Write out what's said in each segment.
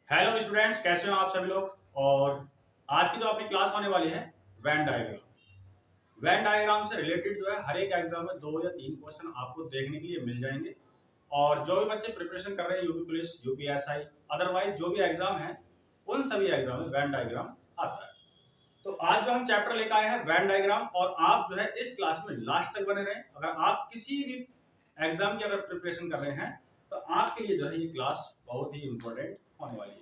Hello students, कैसे हो आप सभी लोग। और आज की जो अपनी क्लास होने वाली है वेन डायग्राम। वेन डायग्राम से रिलेटेड जो है हर एक एग्जाम में 2 या 3 क्वेश्चन आपको देखने के लिए मिल जाएंगे। और जो भी बच्चे प्रिपरेशन कर रहे हैं यूपी पुलिस, यूपीएसआई, अदरवाइज जो भी एग्जाम है उन सभी एग्जाम में वेन डायग्राम आता है। तो आज जो हम चैप्टर लेकर आए हैं वेन डायग्राम, और आप जो है इस क्लास में लास्ट तक बने रहें। अगर आप किसी भी एग्जाम की अगर प्रिपरेशन कर रहे हैं तो आपके लिए जो है ये क्लास बहुत ही इंपॉर्टेंट होने वाली है।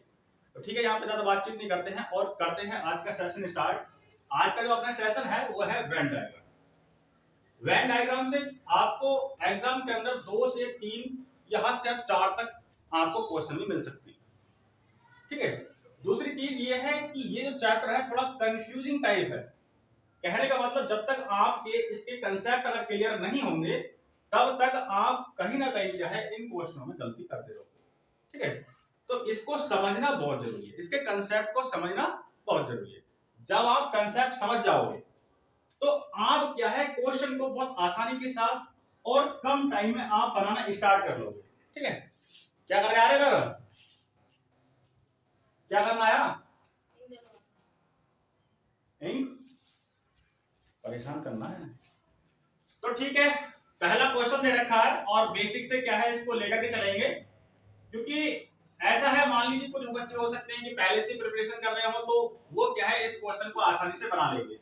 तो ठीक है, यहाँ पे ज्यादा बातचीत नहीं करते हैं और करते हैं आज का सेशन स्टार्ट। आज का जो अपना सेशन है वो है वेन डायग्राम। वेन डायग्राम से आपको एग्जाम के अंदर 2 से 3 या हद से 4 तक आपको क्वेश्चन भी मिल सकते हैं। ठीक है, दूसरी चीज ये है कि ये जो चैप्टर है थोड़ा कंफ्यूजिंग टाइप है। कहने का मतलब जब तक आपके इसके कंसेप्ट अगर क्लियर नहीं होंगे तब तक आप कहीं ना कहीं जो है इन क्वेश्चनों में गलती करते रहोगे। ठीक है, तो इसको समझना बहुत जरूरी है, इसके कंसेप्ट को समझना बहुत जरूरी है। जब आप कंसेप्ट समझ जाओगे तो आप क्या है क्वेश्चन को बहुत आसानी के साथ और कम टाइम में आप बनाना स्टार्ट कर लोगे। ठीक है, क्या कर रहे आ रहे इधर, क्या करना आया, परेशान करना है। तो ठीक है, पहला क्वेश्चन दे रखा है और बेसिक से क्या है इसको लेकर के चलेंगे। क्योंकि ऐसा है, मान लीजिए कुछ बच्चे हो सकते हैं कि पहले से प्रिपरेशन कर रहे हो तो वो क्या है इस क्वेश्चन को आसानी से बना लेंगे।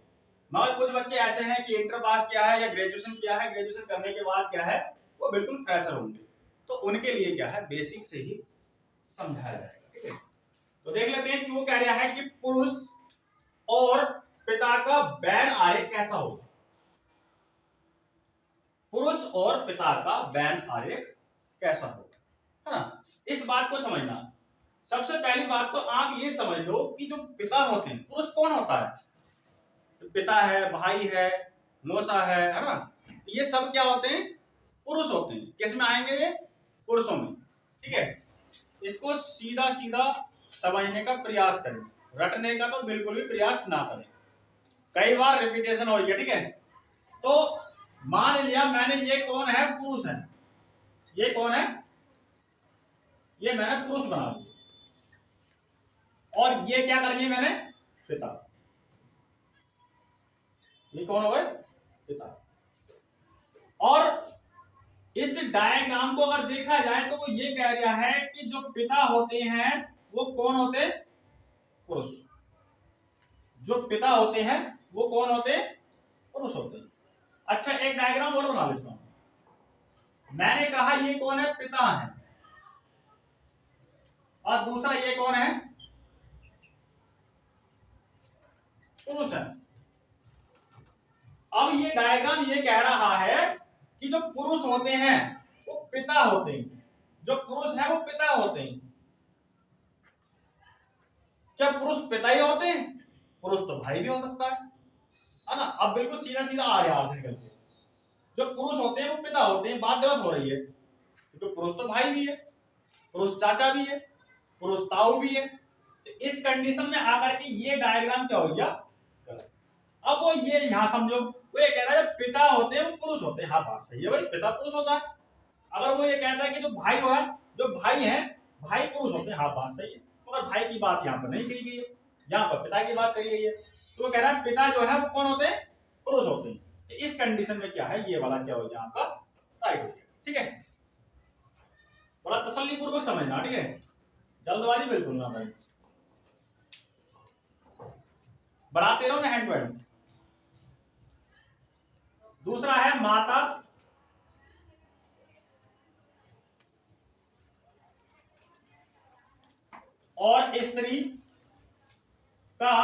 मगर कुछ बच्चे ऐसे हैं कि इंटर पास किया है या ग्रेजुएशन किया है, ग्रेजुएशन करने के बाद क्या है वो बिल्कुल फ्रेशर होंगे, तो उनके लिए क्या है बेसिक से ही समझाया जाएगा। ठीक है, तो देख लेते हैं कि वो कह रहा है कि पुरुष और पिता का वैन आरेख कैसा होगा। पुरुष और पिता का वैन आरेख कैसा होगा, है ना। इस बात को समझना, सबसे पहली बात तो आप ये समझ लो कि जो पिता होते हैं, पुरुष कौन होता है, तो पिता है, भाई है, मौसा है ना, ये सब क्या होते हैं, पुरुष होते हैं। किस में आएंगे ये, पुरुषों में। ठीक है, इसको सीधा सीधा समझने का प्रयास करें, रटने का तो बिल्कुल भी प्रयास ना करें, कई बार रिपीटेशन हो गया। ठीक है, तो मान लिया मैंने ये कौन है, पुरुष है, ये कौन है, ये मैंने पुरुष बना दिया, और ये क्या कर लिया मैंने, पिता। ये कौन हो गए, पिता। और इस डायग्राम को अगर देखा जाए तो वो ये कह रहा है कि जो पिता होते हैं वो कौन होते हैं, पुरुष। जो पिता होते हैं वो कौन होते हैं, पुरुष होते हैं। अच्छा, एक डायग्राम और बना लेता हूं। मैंने कहा ये कौन है, पिता है, और दूसरा ये कौन है, पुरुष है। अब ये डायग्राम ये कह रहा है कि जो पुरुष होते हैं वो पिता होते हैं, जो पुरुष है वो पिता होते हैं। क्या पुरुष पिता ही होते हैं, पुरुष तो भाई भी हो सकता है ना। अब बिल्कुल सीधा सीधा आ रहा है निकल के, जो पुरुष होते हैं वो पिता होते हैं, बात गलत हो रही है, क्योंकि पुरुष तो भाई भी है, पुरुष चाचा भी है, पुरुष ताऊ भी है। तो इस कंडीशन में आकर के ये डायग्राम क्या हो गया, गलत। अब वो ये यहां समझो, वो ये कह रहा है जब पिता होते हैं वो पुरुष होते हैं, हाँ बात सही है भाई, पिता पुरुष होता है। अगर वो ये कहता है कि जो भाई हुआ, जो भाई है, भाई पुरुष होते हैं, हाँ बात सही है, मगर भाई की बात यहाँ पर नहीं कही गई है, यहाँ पर पिता की बात करी गई है। तो वो कह रहा है पिता जो है वो कौन होते हैं, पुरुष होते हैं। तो इस कंडीशन में क्या है, ये वाला क्या हो गया आपका राइट हो गया। ठीक है, बड़ा तसल्ली पूर्वक समझना। ठीक है, जल्दबाजी बिल्कुल ना करें, बढ़ाते रहो ना हैंड पॉइंट। दूसरा है माता और स्त्री का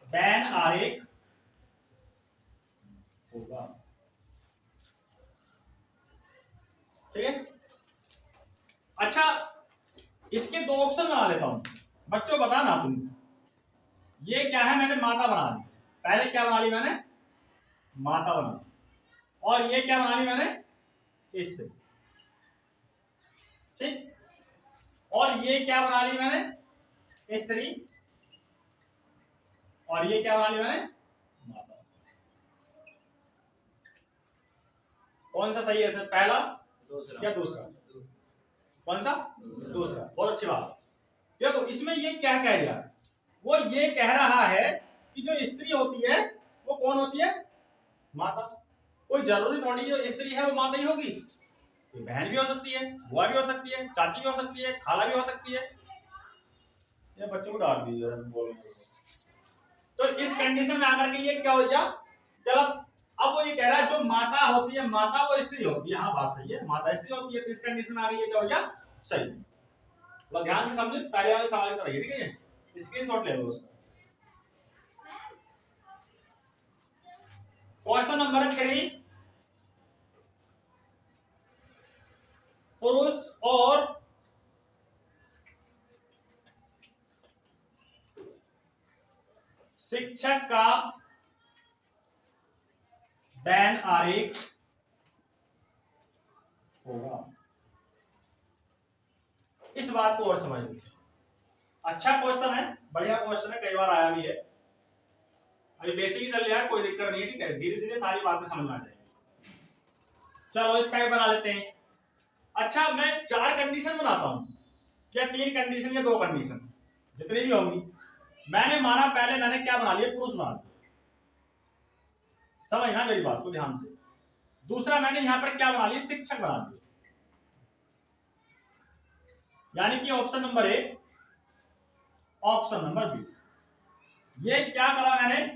वैन आरेख होगा। ठीक है, अच्छा इसके 2 ऑप्शन बना लेता हूं, बच्चों बताना तुम। ये क्या है, मैंने माता बना ली, पहले क्या बना ली मैंने, माता बना ली, और ये क्या बना ली मैंने, स्त्री। ठीक, और ये क्या बना ली मैंने, स्त्री, और ये क्या बना ली मैंने, माता। कौन सा सही है सर, पहला दूसरा या दूसरा? कौन सा? दूसरा। बहुत अच्छी बात। देखो इसमें ये क्या कह रहा है, वो ये कह रहा है कि जो स्त्री होती है वो कौन होती है? माता। कोई जरूरी थोड़ी जो स्त्री है वो माता ही होगी, कोई बहन भी हो सकती है, बुआ भी हो सकती है, चाची भी हो सकती है, खाला भी हो सकती है। ये बच्चों को डाल दीजिए बोल। तो इस कंडीशन में आकर के ये क्या हो गया? गलत। अब वो ये कह रहा है जो माता होती है, माता वो स्त्री होती है। हाँ बात सही है, माता स्त्री होती है। तो इस कंडीशन आ गई, ये क्या हो गया? सही। तो ध्यान से समझे, पहले वाले सवाल की तरह, ठीक है? स्क्रीनशॉट ले लो उसका। क्वेश्चन नंबर 3, पुरुष और शिक्षक का बैन आरेख होगा। इस बात को और समझ लीजिए। अच्छा क्वेश्चन है, बढ़िया क्वेश्चन है, कई बार आया भी है। अभी बेसिक ही चल रहा है, कोई दिक्कत नहीं है, ठीक है? धीरे धीरे सारी बातें समझ में आ जाएगी। चलो इसका ही बना लेते हैं। अच्छा मैं 4 कंडीशन बनाता हूं, या 3 कंडीशन या 2 कंडीशन, जितनी भी होंगी। मैंने माना, पहले मैंने क्या बना लिया? पुरुष बना लिया। समझना मेरी बात को ध्यान से। दूसरा मैंने यहां पर क्या बना लिया? शिक्षक बना दिया। यानी कि option number A, option number B. ये क्या करा मैंने?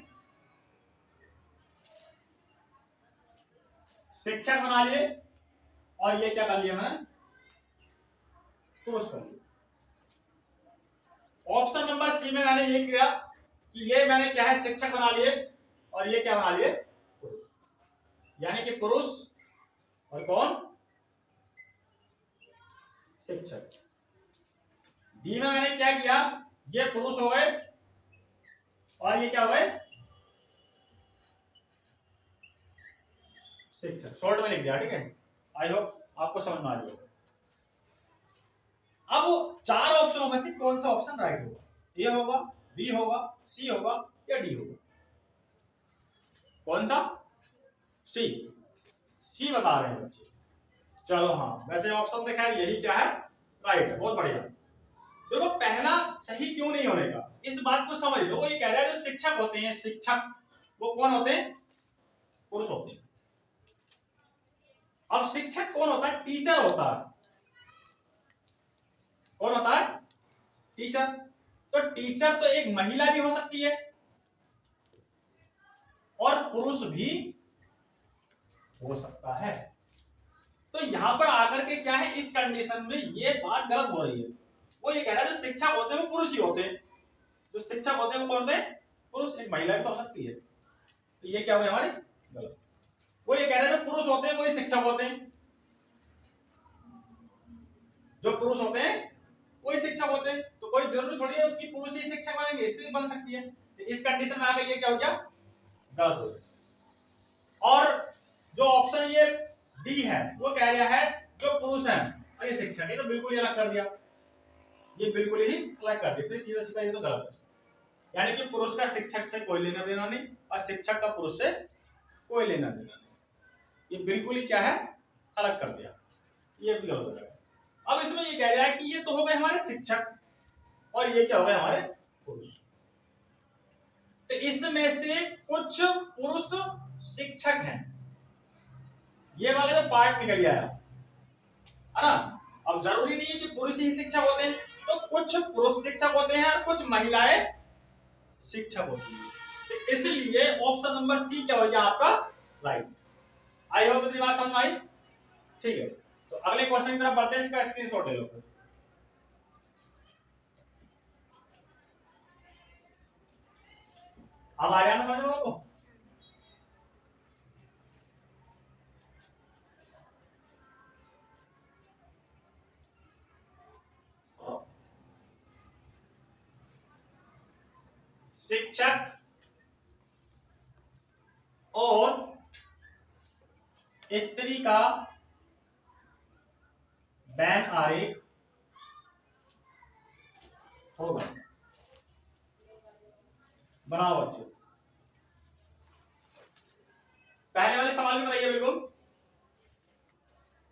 शिक्षक बना लिए, और ये क्या कर लिया मैंने? पुरुष कर लिया। ऑप्शन नंबर सी में मैंने ये किया कि ये मैंने क्या है? शिक्षक बना लिए, और ये क्या बना लिए? पुरुष। यानी कि पुरुष और कौन? शिक्षक। डी में मैंने क्या किया? ये पुरुष हो गए, और ये क्या हो गए? शिक्षक। शॉर्ट में लिख दिया, ठीक है? आई होप आपको समझ में आ रही होगा। अब 4 ऑप्शनों में से कौन सा ऑप्शन राइट होगा? ए होगा, बी होगा, सी होगा, या डी होगा? कौन सा? सी। सी बता रहे हैं बच्चे। चलो हाँ, वैसे ऑप्शन देखा है, यही क्या है? राइट है। बहुत बढ़िया। देखो पहला सही क्यों नहीं होने का, इस बात को समझ लो। वो ये कह रहा है जो शिक्षक होते हैं, शिक्षक वो कौन होते हैं? पुरुष होते हैं। अब शिक्षक कौन होता है? टीचर होता है। कौन होता है? टीचर। तो टीचर तो एक महिला भी हो सकती है, और पुरुष भी हो सकता है। तो यहां पर आकर के क्या है, इस कंडीशन में ये बात गलत हो रही है। वो ये कह रहा है जो शिक्षक होते हैं वो पुरुष ही होते हैं। जो शिक्षक होते हैं वो कौन होते हैं? पुरुष। एक महिला भी तो हो सकती है। तो ये क्या हुआ हमारे? गलत। वो ये कह रहा है जो पुरुष होते हैं वही शिक्षक होते हैं। जो पुरुष होते हैं वही शिक्षक होते हैं। तो कोई जरूरी थोड़ी है कि पुरुष ही शिक्षक बनेंगे, स्त्री बन सकती है। तो इस कंडीशन में आकर ये क्या हो गया? गलत हो गया। और जो ऑप्शन ये डी है वो कह रहा है जो पुरुष है अरे शिक्षक, ये तो बिल्कुल ही अलग कर दिया। ये बिल्कुल ही अलग कर दिया। तो सीधा सीधा ये तो गलत है। यानी कि पुरुष का शिक्षक से कोई लेना देना नहीं, और शिक्षक का पुरुष से कोई लेना देना नहीं। ये बिल्कुल ही क्या है? अलग कर दिया। ये भी गलत हो जाएगा। अब इसमें ये कह रहा है कि ये तो हो गए हमारे शिक्षक, और ये क्या हो गए? हमारे पुरुष। तो इसमें से कुछ पुरुष शिक्षक हैं, ये वाला जो पार्ट निकल आया है ना। अब जरूरी नहीं है कि पुरुष ही शिक्षक होते हैं, तो कुछ पुरुष शिक्षक होते हैं और कुछ महिलाएं शिक्षक होती हैं। तो इसलिए ऑप्शन नंबर सी क्या हो गया आपका? राइट। आई होप इतनी बात समझ में आई? ठीक है, तो अगले क्वेश्चन की तरफ बढ़ते हैं। इसका स्क्रीनशॉट ले लो फिर। अब आ गया ना समझ में आपको? शिक्षक और स्त्री का बैन आरेख होगा। बनाओ बच्चों, पहले वाले सवाल की तरह बिल्कुल।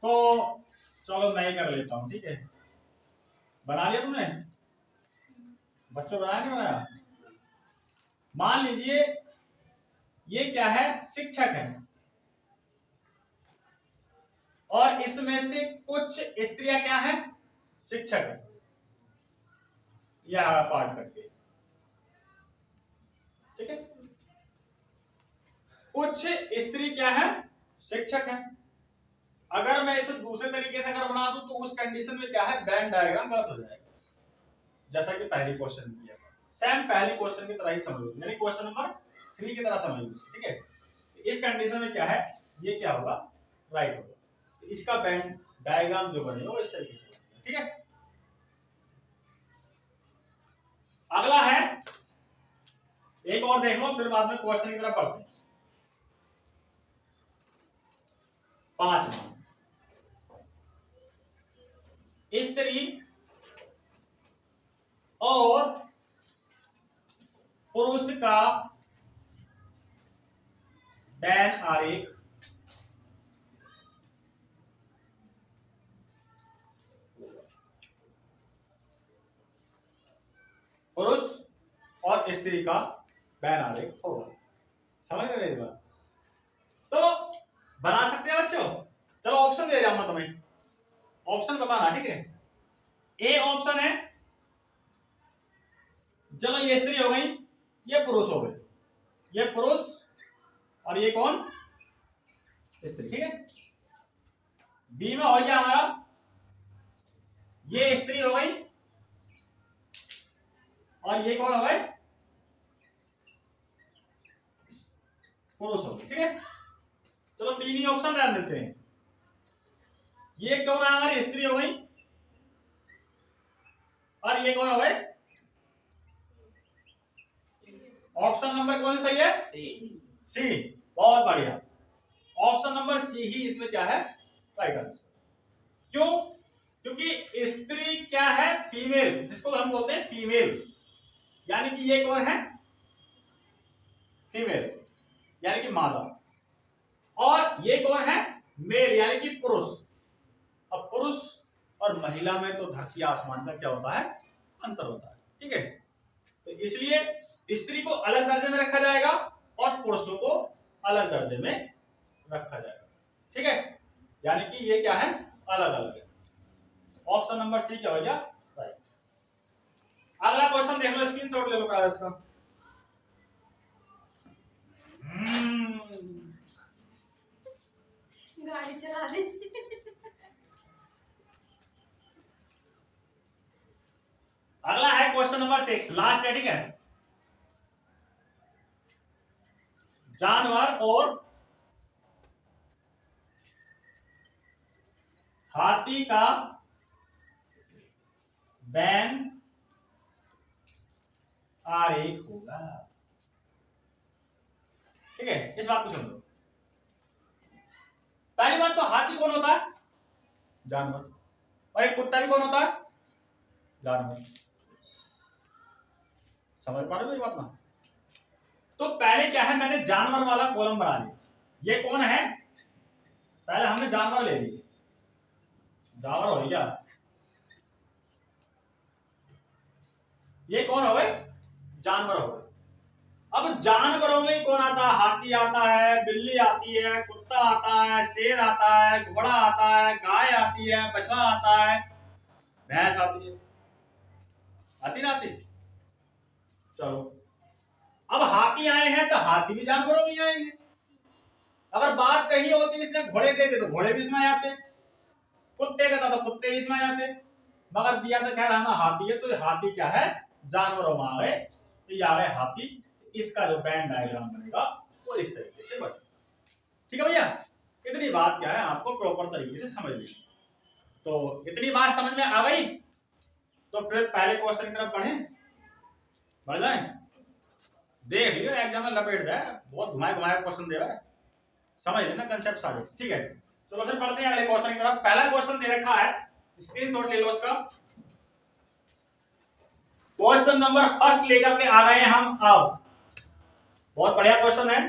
तो चलो मैं ही कर लेता हूं, ठीक है। बना लिया तुमने? बच्चों बनाया नहीं बनाया? मान लीजिए ये क्या है, शिक्षक है, और इसमें से कुछ स्त्रियां क्या है, शिक्षक है, यह पाठ करके, ठीक है। कुछ स्त्री क्या है, शिक्षक है। अगर मैं इसे दूसरे तरीके से अगर बना दूं तो उस कंडीशन में क्या है, वेन डायग्राम गलत हो जाएगा, जैसा कि पहले क्वेश्चन किया था। सेम पहले क्वेश्चन की तरह ही समझ लो, यानी क्वेश्चन नंबर 3 की तरह समझ लो, ठीक है। इस कंडीशन में क्या है, ये क्या होगा, राइट होगा। तो इसका वेन डायग्राम जो बनेगा वो इस तरीके से बनेगा, ठीक है। अगला है, एक और देख लो, फिर बाद में क्वेश्चन की तरफ बढ़ते हैं। 5 स्त्री और पुरुष का वेन आरेख पुरुष और स्त्री का वेन आरेख होगा। समझ में मेरी बात? तो बना सकते हैं बच्चों। चलो ऑप्शन दे रहा हूं मैं तुम्हें, ऑप्शन बताना, ठीक है। ए ऑप्शन है, चलो ये स्त्री हो गई, ये पुरुष हो गए, ये पुरुष और ये कौन, स्त्री, ठीक है। बी में हो गया हमारा, ये स्त्री हो गई और ये कौन हो गए, पुरुष हो गए, ठीक है। चलो 3 ही ऑप्शन रहने देते हैं। ये कौन है, हमारी स्त्री हो गई, और ये कौन हो गए, ऑप्शन नंबर कौन सही है, सी। बहुत बढ़िया, ऑप्शन नंबर सी ही इसमें क्या है, राइट आंसर। क्यों? क्योंकि स्त्री क्या है, फीमेल, जिसको हम बोलते हैं फीमेल, यानी कि ये कौन है, फीमेल यानी कि मादा, और ये कौन है, मेल यानी कि पुरुष। अब पुरुष और महिला में तो धरती आसमान का क्या होता है, अंतर होता है, ठीक है। तो इसलिए स्त्री को अलग दर्जे में रखा जाएगा और पुरुषों को अलग दर्जे में रखा जाएगा, ठीक है। यानी कि ये क्या है, अलग अलग है। ऑप्शन नंबर सी क्या हो गया, राइट। अगला क्वेश्चन देख लो, स्क्रीनशॉट ले लो कागज का। गाड़ी चला दे। अगला है क्वेश्चन नंबर 6, लास्ट है, ठीक है। जानवर और हाथी का वेन आरेख होगा, ठीक है। इस बात को समझो। पहली बात तो हाथी कौन होता है, जानवर, और एक कुत्ता भी कौन होता है, जानवर। समझ पा रहे हो ये बात ना? तो पहले क्या है, मैंने जानवर वाला कॉलम बना लिया। ये कौन है, पहले हमने जानवर ले लिए, जानवर हो गया, ये कौन हो गए, जानवर हो गए। अब जानवरों में कौन आता है, हाथी आता है, बिल्ली आती है, कुत्ता आता है, शेर आता है, घोड़ा आता है, गाय आती है, बछड़ा आता है, भैंस आती है, आती ना आती। चलो अब हाथी आए हैं तो हाथी भी जानवरों में आएंगे। अगर बात कही होती इसने घोड़े दे दे तो घोड़े भी इसमें आते, कुत्ते देता तो कुत्ते भी इसमें आते, मगर दिया तो खैर हमें हाथी है, तो हाथी क्या है, जानवरों में आ गए, तो ये आ गए हाथी। इसका जो वेन डायग्राम बनेगा वो इस तरीके से बनेगा, ठीक है भैया। इतनी बात क्या है, आपको प्रॉपर तरीके से समझ ली। तो इतनी बात समझ में आ गई, तो फिर पहले क्वेश्चन की तरफ बढ़ जाए। देख लियो एग्जाम में लपेट दे, बहुत घुमाए घुमाए क्वेश्चन दे रहा है, समझ लेना कंसेप्ट सारे, ठीक है। चलो फिर पढ़ते हैं अगले क्वेश्चन की तरफ। पहला क्वेश्चन दे रखा है, स्क्रीनशॉट ले लो उसका। क्वेश्चन नंबर फर्स्ट लेकर के आ गए हम अब, बहुत बढ़िया क्वेश्चन है,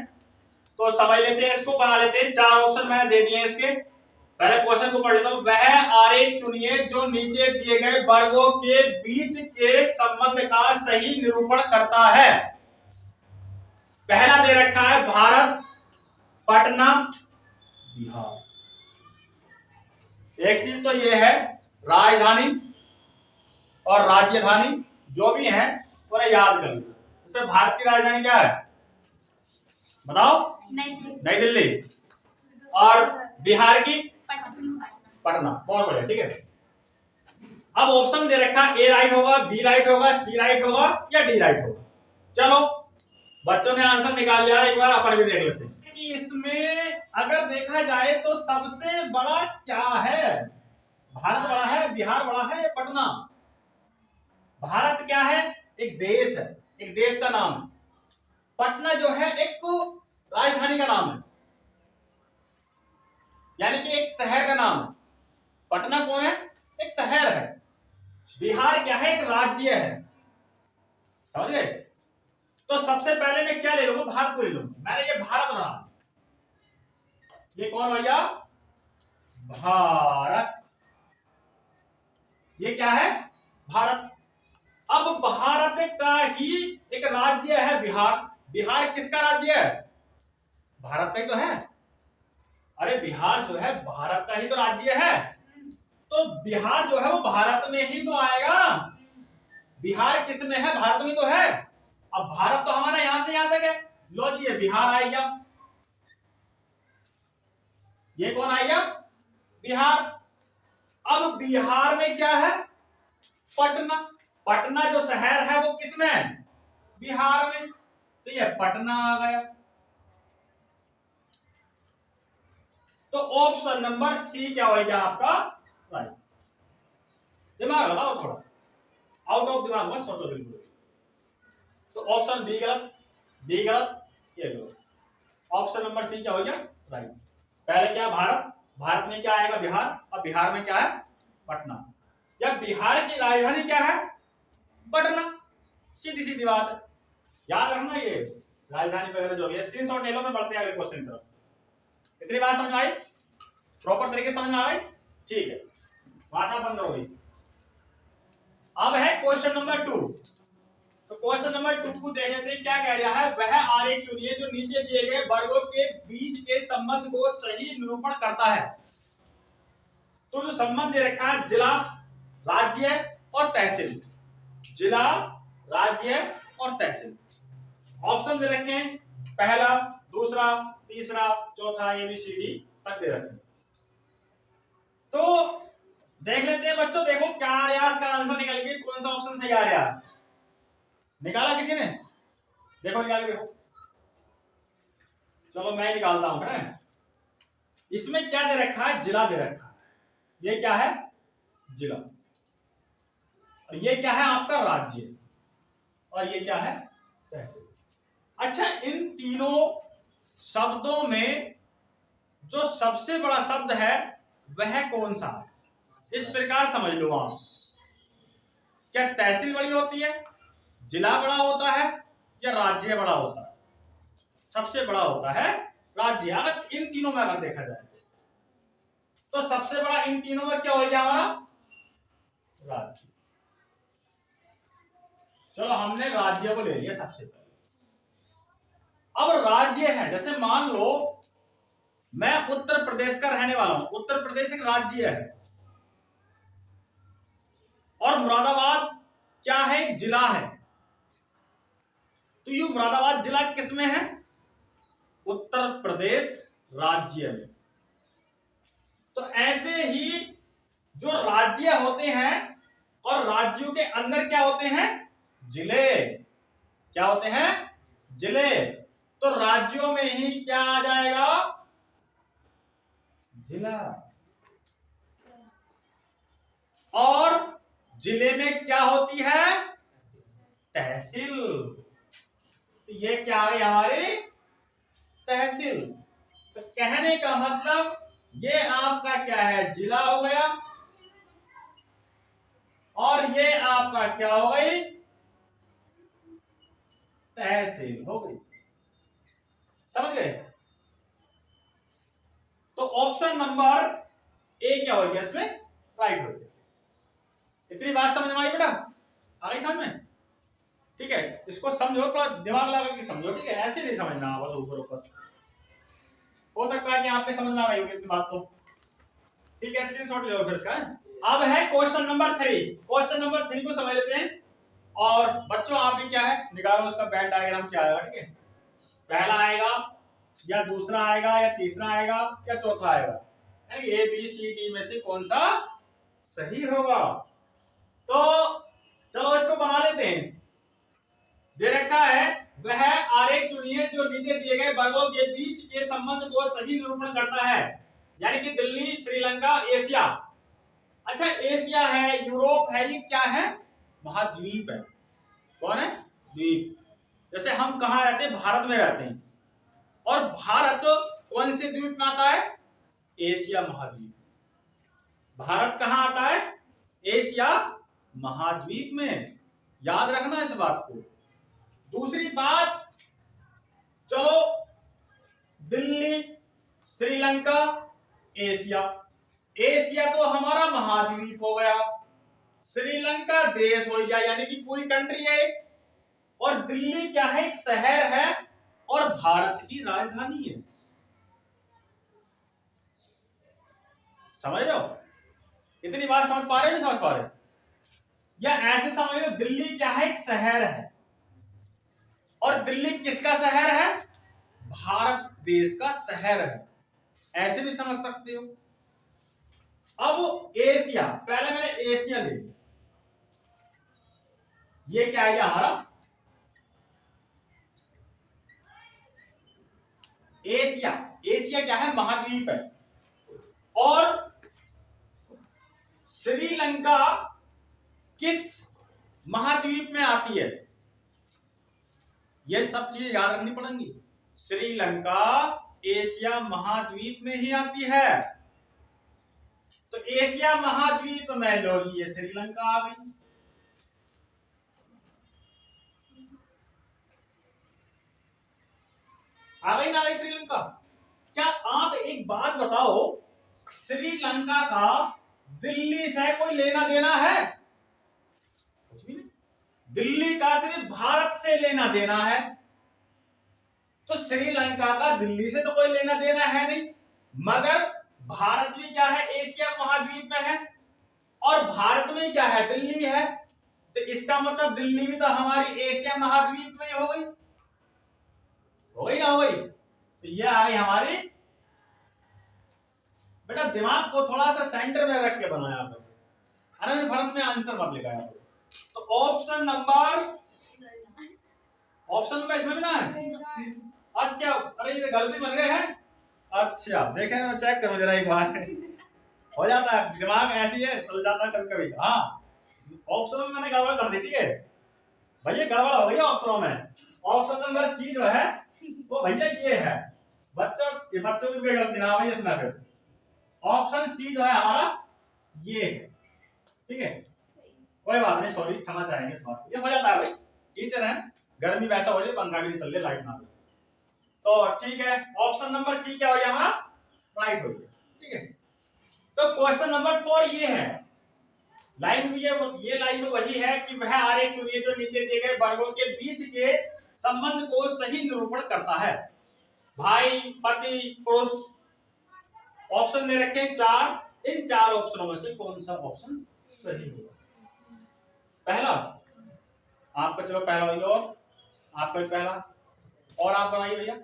तो समझ लेते हैं इसको, बना लेते हैं। 4 ऑप्शन मैंने दे दिए इसके। पहले क्वेश्चन को पढ़ लेता हूं। वह आरेख चुनिए जो नीचे दिए गए वर्गों के बीच के संबंध का सही निरूपण करता है। पहला दे रखा है भारत, पटना, बिहार। एक चीज तो ये है, राजधानी और राजधानी जो भी है उन्हें याद कर लो। जैसे भारत की राजधानी क्या है बताओ? नई दिल्ली। और बिहार की पटना। बहुत बढ़िया, ठीक है। अब ऑप्शन दे रखा, ए राइट होगा, बी राइट होगा, सी राइट होगा या डी राइट होगा। चलो बच्चों ने आंसर निकाल लिया, एक बार अपन भी देख लेते हैं कि इसमें अगर देखा जाए तो सबसे बड़ा क्या है। भारत बड़ा है, बिहार बड़ा है, पटना। भारत क्या है? एक देश है, एक देश का नाम है। पटना जो है एक राजधानी का नाम है, यानी कि एक शहर का नाम है। पटना कौन है? एक शहर है। बिहार क्या है? एक राज्य है। समझ गए? तो सबसे पहले मैं क्या ले लूंगा? भारत को ले लूंगा। मैंने ये भारत बना, ये कौन भैया? भारत। ये क्या है? भारत। अब भारत का ही एक राज्य है बिहार। बिहार किसका राज्य है? भारत का ही तो है। अरे बिहार जो है भारत का ही तो राज्य है, तो बिहार जो है वो भारत में ही तो आएगा। बिहार किस में है? भारत में तो है। अब भारत तो हमारा यहां से यहां तक है। लो जी, ये बिहार आएगा। ये कौन आएगा? बिहार। अब बिहार में क्या है? पटना। पटना जो शहर है वो किस में है? बिहार में। तो ये पटना आ गया। तो ऑप्शन नंबर सी क्या होगा आपका? राइट। दिमाग लगाओ थोड़ा, आउट ऑफ दिमाग मत सोचो बिल्कुल। तो ऑप्शन बी गलत, बी गलत, ये गलत। ऑप्शन नंबर सी क्या हो गया? राइट। पहले क्या? भारत। भारत में क्या आएगा? बिहार। अब बिहार में क्या है? पटना। या बिहार की राजधानी क्या है? पटना। सीधी सीधी बात है, याद रखना। ये राजधानी वगैरह जो भी स्क्रीनशॉट ले लो, मैं बढ़ते हैं अगले क्वेश्चन की तरफ। इतनी बात समझ आई? प्रॉपर तरीके से समझ में आ गई? ठीक है, माथा बंद करो भाई। अब है क्वेश्चन नंबर 2। तो क्वेश्चन नंबर 2 को देख लेते हैं क्या कह रहा है। वह आरेख चुनिए जो नीचे दिए गए वर्गों के बीच के संबंध को सही निरूपण करता है। तो जो संबंध दे रखा है, जिला, राज्य और तहसील। जिला, राज्य और तहसील। ऑप्शन दे रखे हैं, पहला, दूसरा, तीसरा, चौथा, ABCD तक दे रखे हैं। तो देख लेते हैं बच्चों। देखो क्या आ रहा है, इसका आंसर निकल के कौन सा ऑप्शन सही आ रहा है। निकाला किसी ने? देखो निकाल के देखो। चलो मैं निकालता हूं, है ना। इसमें क्या दे रखा है? जिला दे रखा है। ये क्या है? जिला। और ये क्या है? आपका राज्य। और ये क्या है? तहसील। अच्छा, इन तीनों शब्दों में जो सबसे बड़ा शब्द है वह कौन सा है? इस प्रकार समझ लो आप। क्या तहसील बड़ी होती है, जिला बड़ा होता है, या राज्य बड़ा होता है? सबसे बड़ा होता है राज्य। अगर इन तीनों में अगर देखा जाए तो सबसे बड़ा इन तीनों में क्या हो गया? हमारा राज्य। चलो हमने राज्य को ले लिया सबसे पहले। अब राज्य है, जैसे मान लो मैं उत्तर प्रदेश का रहने वाला हूं। उत्तर प्रदेश एक राज्य है। और मुरादाबाद क्या है? एक जिला है। तो ये मुरादाबाद जिला किस में है? उत्तर प्रदेश राज्य में। तो ऐसे ही जो राज्य होते हैं और राज्यों के अंदर क्या होते हैं? जिले। क्या होते हैं? जिले। तो राज्यों में ही क्या आ जाएगा? जिला। और जिले में क्या होती है? तहसील। तो ये क्या है? हमारी तहसील। तो कहने का मतलब ये आपका क्या है? जिला हो गया। और ये आपका क्या हो गई? तहसील हो गई। समझ गए? तो ऑप्शन नंबर ए क्या हो गया इसमें, राइट हो गया। इतनी बात समझ में आई बेटा, आ गई समझ में? ठीक है, इसको समझो, थोड़ा दिमाग लगा के समझो, ठीक है, ऐसे नहीं समझना बस ऊपर ऊपर। हो सकता है कि आपके समझ में आ गई होगी इतनी बात तो, ठीक है, स्क्रीनशॉट ले लो फिर इसका। अब है क्वेश्चन नंबर 3। क्वेश्चन नंबर 3 को समझ लेते हैं। और बच्चों आप भी क्या है निकालो उसका वेन डायग्राम क्या आएगा, ठीक है, पहला आएगा या दूसरा आएगा या तीसरा आएगा या चौथा आएगा, ए बी सी डी में से कौन सा सही होगा। तो चलो इसको बना लेते हैं। दे रखा है वह आरेख चुनिए जो नीचे दिए गए वर्गों के बीच के संबंध को सही निरूपण करता है, यानी कि दिल्ली, श्रीलंका, एशिया। अच्छा, एशिया है, यूरोप है, ये क्या है, महाद्वीप है। कौन है, द्वीप। जैसे हम कहाँ रहते हैं, भारत में रहते हैं, और भारत कौन से द्वीप में आता है, एशिया महाद्वीप। भारत कहाँ आता है, एशिया महाद्वीप में, याद रखना इस बात को। दूसरी बात, चलो दिल्ली, श्रीलंका, एशिया। एशिया तो हमारा महाद्वीप हो गया, श्रीलंका देश हो गया यानी कि पूरी कंट्री है, और दिल्ली क्या है, एक शहर है और भारत की राजधानी है। समझ रहे हो, इतनी बात समझ पा रहे हो, नहीं समझ पा रहे? या ऐसे समझ लो, दिल्ली क्या है, एक शहर है, और दिल्ली किसका शहर है, भारत देश का शहर है, ऐसे भी समझ सकते हो। अब एशिया, पहले मैंने एशिया ले लिया, ये क्या है हमारा एशिया। एशिया क्या है, महाद्वीप है, और श्रीलंका किस महाद्वीप में आती है, ये सब चीजें याद रखनी पड़ेंगी। श्रीलंका एशिया महाद्वीप में ही आती है, तो एशिया महाद्वीप में लो ये श्रीलंका आ गई। आ गई ना, आ गई श्रीलंका। क्या आप एक बात बताओ, श्रीलंका का दिल्ली से कोई लेना देना है, कुछ भी नहीं। दिल्ली का सिर्फ भारत से लेना देना है, तो श्रीलंका का दिल्ली से तो कोई लेना देना है नहीं। मगर भारत भी क्या है, एशिया महाद्वीप में है, और भारत में क्या है, दिल्ली है, तो इसका मतलब दिल्ली भी तो हमारी एशिया महाद्वीप में हो गई, हो गई ना, हो गई। तो ये आ गई हमारी, बेटा दिमाग को थोड़ा सा सेंटर में रख के बनाया आपने, फर्म में आंसर मत लिखा है। तो ऑप्शन नंबर इसमें भी ना है। अच्छा, अरे ये गलती बन गए हैं। अच्छा देखें, मैं चेक करूं जरा एक बार। हो जाता है, दिमाग ऐसी है, चल जाता है कभी कभी। हाँ, ऑप्शन में मैंने गड़बड़ कर दी, ठीक है भैया, गड़बड़ हो गई ऑप्शनों में। ऑप्शन नंबर सी जो है वो भैया ये है, बच्चों की गलती ना भाई इसमें। फिर ऑप्शन सी जो है हमारा ये है, ठीक है, कोई बात नहीं, सॉरी, क्षमा चाहेंगे इस बात, ये हो जाता है भाई, टीचर है, गर्मी वैसा हो जाए, पंखा भी नहीं चल रहा, लाइट ना हो, तो ठीक है। ऑप्शन नंबर सी क्या हो गया हमारा, राइट हो गया, ठीक है। तो क्वेश्चन नंबर 4 ये है, लाइन भी ये लाइन वही है कि वह आरेख चुनिए जो नीचे दिए गए वर्गों के बीच के संबंध को सही निरूपण करता है। भाई, पति, पुरुष, ऑप्शन दे रखे 4, इन 4 ऑप्शनों में से कौन सा ऑप्शन सही होगा। पहला आपका, चलो पहला हो गया, और आपका पहला, और आप बनाइए भैया,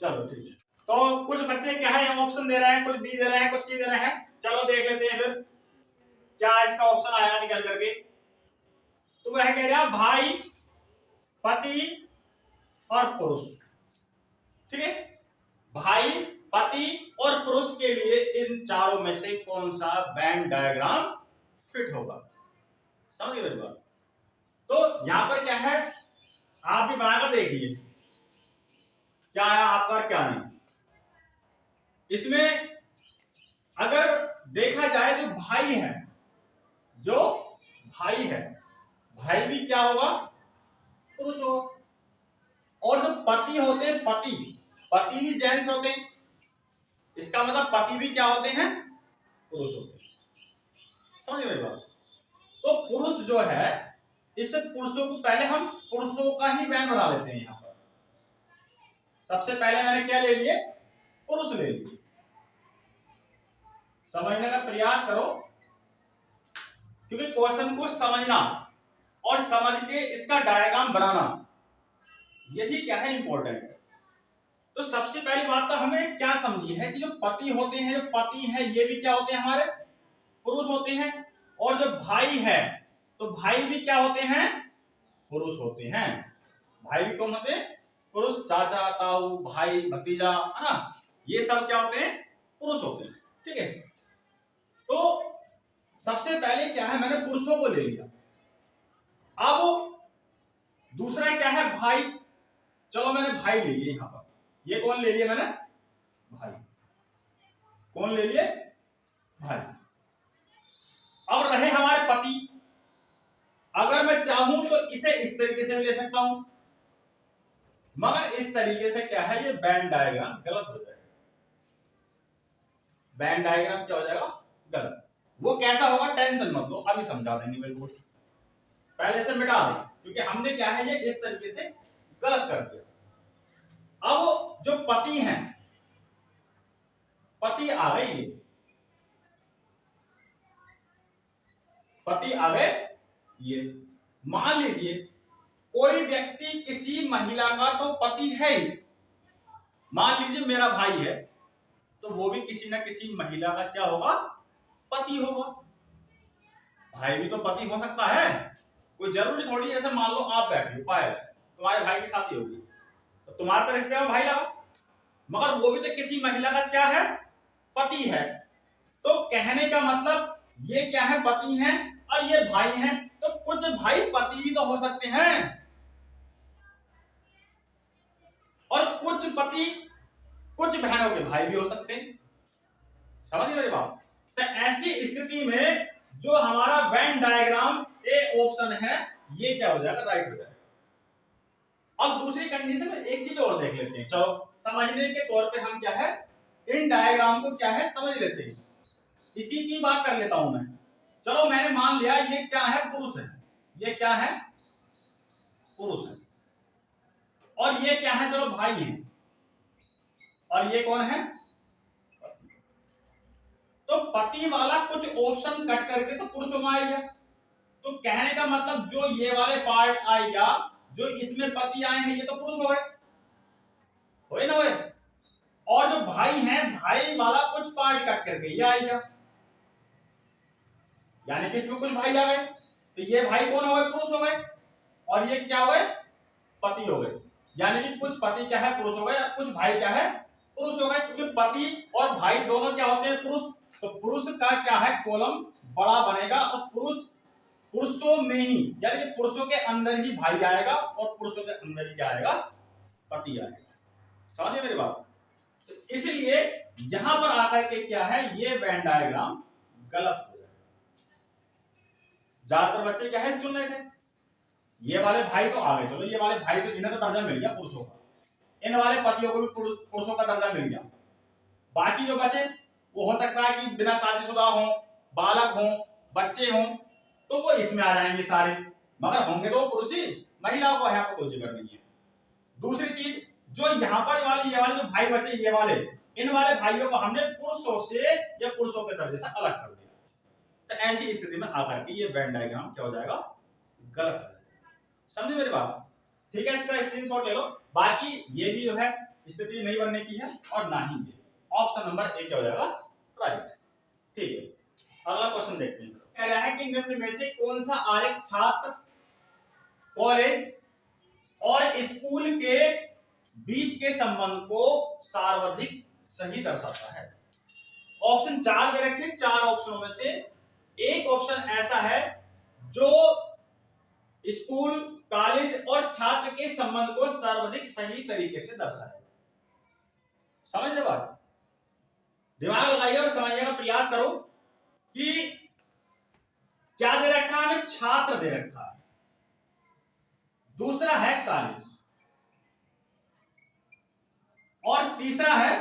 चलो ठीक है। तो कुछ बच्चे क्या है ऑप्शन दे रहे हैं, कुछ बी दे रहे हैं, कुछ सी दे रहे हैं, चलो देख लेते हैं फिर क्या इसका ऑप्शन आया निकल करके। तो वह कह रहा भाई, पति और पुरुष, ठीक है, भाई, पति और पुरुष के लिए इन चारों में से कौन सा वेन डायग्राम फिट होगा। समझिए मेरी बात। तो यहां पर क्या है, आप भी बनाकर देखिए क्या है आपका क्या नहीं। इसमें अगर देखा जाए जो भाई है, भाई भी क्या होगा, पुरुष होगा, और जो पति होते हैं, पति भी जेंट्स होते हैं, इसका मतलब पति भी क्या होते हैं, पुरुष होते हैं। समझ मेरी बात। तो पुरुष जो है, इस पुरुषों को पहले हम पुरुषों का ही बैंड बना लेते हैं। यहां पर सबसे पहले मैंने क्या ले लिए, पुरुष ले लिए। समझने का प्रयास करो, क्योंकि क्वेश्चन को समझना और समझ के इसका डायग्राम बनाना, यही क्या है इंपॉर्टेंट। तो सबसे पहली बात तो हमें क्या समझी है कि जो पति होते हैं, जो पति है ये भी क्या होते हैं, हमारे पुरुष होते हैं। और जो भाई है, तो भाई भी क्या होते हैं, पुरुष होते हैं। भाई भी कौन होते हैं, पुरुष। चाचा, ताऊ, भाई, भतीजा, है ना, ये सब क्या होते हैं, पुरुष होते हैं। ठीक है। तो सबसे पहले क्या है, मैंने पुरुषों को ले लिया। अब दूसरा क्या है, भाई। चलो मैंने भाई ले लिए। यहां पर ये कौन ले लिया मैंने, भाई। कौन ले लिए, भाई। अब रहे हमारे पति। अगर मैं चाहूं तो इसे इस तरीके से भी ले सकता हूं, मगर इस तरीके से क्या है, ये बैंड डायग्राम गलत हो जाएगा। बैंड डायग्राम क्या हो जाएगा, गलत। वो कैसा होगा, टेंशन मत लो, अभी समझा देंगे बिल्कुल। पहले से मिटा दें, क्योंकि हमने क्या है, ये इस तरीके से गलत कर दिया। अब जो पति हैं, पति आ गए, ये पति आ गए। ये मान लीजिए कोई व्यक्ति किसी महिला का तो पति है ही। मान लीजिए मेरा भाई है, तो वो भी किसी ना किसी महिला का क्या होगा, पति होगा। भाई भी तो पति हो सकता है, कोई जरूरी थोड़ी। ऐसे मान लो आप बैठे हो, पायल तुम्हारे भाई की शादी होगी, तो तुम्हारे तो रिश्ते में भाई लगा, मगर वो भी तो किसी महिला का क्या है, पति है। तो कहने का मतलब ये क्या है, पति हैं और ये भाई हैं। तो कुछ भाई पति भी तो हो सकते हैं, और कुछ पति कुछ बहनों के भाई भी हो सकते हैं। समझ गए बात। तो ऐसी स्थिति में जो हमारा वेन डायग्राम ए ऑप्शन है, ये क्या हो जाएगा, राइट हो जाएगा। अब दूसरी कंडीशन में एक चीज और देख लेते हैं। चलो समझने के तौर पे हम क्या है, इन डायग्राम को क्या है समझ लेते हैं। इसी की बात कर लेता हूं मैं। चलो मैंने मान लिया ये क्या है, पुरुष है। ये क्या है, पुरुष है। और ये क्या है, चलो भाई है। और ये कौन है, तो पति वाला कुछ ऑप्शन कट करके तो पुरुषों में आएगा। तो कहने का मतलब जो ये वाले पार्ट आएगा, जो इसमें पति आएंगे, ये तो पुरुष हो गए, होए ना होए। और जो भाई हैं, भाई वाला कुछ पार्ट कट करके ये आएगा, यानी कि इसमें कुछ भाई आ गए। तो ये भाई कौन हो गए, पुरुष हो गए। और ये क्या हो गए, पति हो गए। यानी कि कुछ पति क्या है, पुरुष हो गए, कुछ भाई क्या है, पुरुष हो गए। क्योंकि पति और भाई दोनों क्या होते हैं, पुरुष। तो पुरुष का क्या है, कॉलम बड़ा बनेगा, और पुरुषों में ही, यानी कि पुरुषों के अंदर ही भाई आएगा, और पुरुषों के अंदर ही क्या आएगा, पति आएगा। समझिए मेरी बात। तो इसलिए यहां पर आकर के क्या है, ये वेन डायग्राम गलत हो जाएगा। ज्यादातर बच्चे क्या है चुन रहे थे, ये वाले भाई तो आ गए, चलो ये वाले भाई तो इन्हें तो दर्जा मिल गया पुरुषों का, इन वाले पतियों को भी पुरुषों का दर्जा मिल गया। बाकी जो बचे वो हो सकता है कि बिना शादीशुदा हो, बालक हो, बच्चे हो, तो वो इसमें आ जाएंगे सारे, मगर होंगे तो पुरुष ही, महिलाओं को यहाँ पर कोई जिक्र नहीं है। दूसरी चीज, जो यहाँ पर वाले ये वाले जो भाई बचे, ये वाले, इन वाले भाइयों को हमने पुरुषों से या पुरुषों के दर्जे से अलग कर दिया। तो ऐसी स्थिति में आकर के ये वेन डायग्राम क्या हो जाएगा, गलत हो जाएगा। समझे मेरी बात। ठीक है, इसका स्क्रीनशॉट ले लो। बाकी ये भी जो है स्थिति नहीं बनने की है, और ना ही ये ऑप्शन नंबर ए क्या हो जाएगा, राइट। ठीक है, अगला क्वेश्चन देखते हैं। कह रहा है कि निम्न में से कौन सा आरेख छात्र, कॉलेज और स्कूल के बीच के संबंध को सर्वाधिक सही दर्शाता है। ऑप्शन 4 दे रखे, 4 ऑप्शनों में से एक ऑप्शन ऐसा है जो स्कूल, कॉलेज और छात्र के संबंध को सर्वाधिक सही तरीके से दर्शाए। समझ रहे बात, दिमाग लगाइए और समझने का प्रयास करो कि क्या दे रखा है, हमें छात्र दे रखा है, दूसरा है कॉलेज, और तीसरा है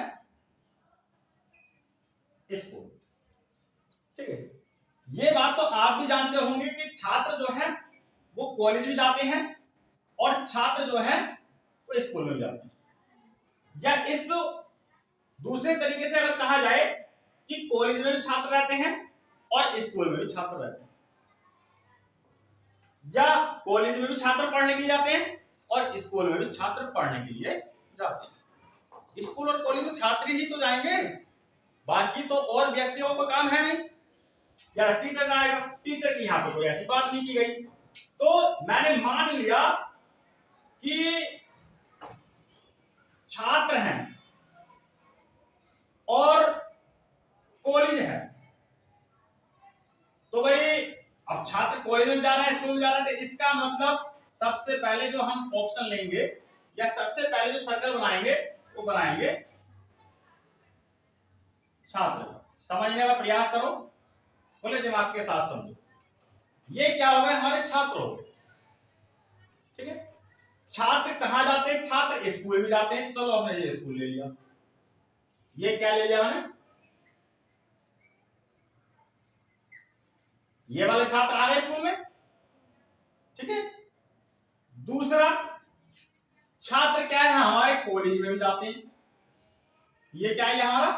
स्कूल। ठीक है। ये बात तो आप भी जानते होंगे कि छात्र जो है वो कॉलेज भी जाते हैं और छात्र जो है वो स्कूल में भी जाते हैं। या इस दूसरे तरीके से अगर कहा जाए कि कॉलेज में भी छात्र रहते हैं और स्कूल में भी छात्र रहते हैं, या कॉलेज में भी छात्र पढ़ने के लिए जाते हैं और स्कूल में भी छात्र पढ़ने के लिए जाते हैं। स्कूल और कॉलेज में छात्र ही तो जाएंगे, बाकी तो और व्यक्तियों का काम है नहीं, या टीचर जाएगा। टीचर की यहाँ पे कोई ऐसी बात नहीं की गई। तो मैंने मान लिया कि छात्र हैं और कॉलेज है, तो भाई अब छात्र कॉलेज में जा रहा है, स्कूल में जा रहा है, तो इसका मतलब सबसे पहले जो हम ऑप्शन लेंगे या सबसे पहले जो सर्कल बनाएंगे वो बनाएंगे छात्र। समझने का प्रयास करो, खुले दिमाग के साथ समझो। ये क्या हो गए, हमारे छात्र हो गए। ठीक है, छात्र कहां जाते हैं, छात्र स्कूल भी जाते हैं। चलो हमने ये स्कूल ले लिया, ये क्या ले लिया मैंने, ये वाले छात्र आ गए स्कूल में। ठीक है, दूसरा छात्र क्या है, हमारे कॉलेज में भी जाते हैं। ये क्या है हमारा